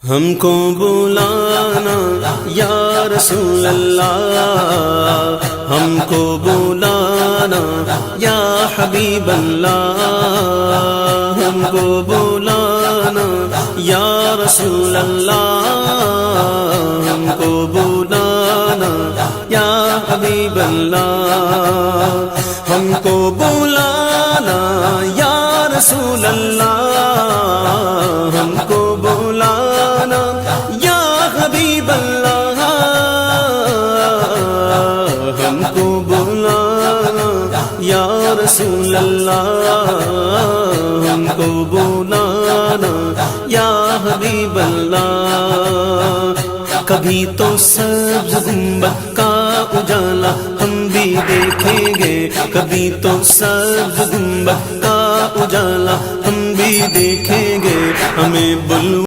हमको बुलाना या रसूल अल्लाह, हमको बुलाना या हबीब अल्लाह, हमको बुलाना या रसूल अल्लाह, हमको बुलाना या हबीब अल्लाह, हमको बुलाना या रसूल अल्लाह, हमको बुलाना या हबीब अल्लाह, हमको बुलाना या रसूल अल्लाह, हमको बुलाना या हबीब अल्लाह। कभी तो सब्ज़ गुंबद का उजाला हम भी देखेंगे, कभी तो सब्ज़ गुंबद का उजाला हम भी देखेंगे, हमें बुलवा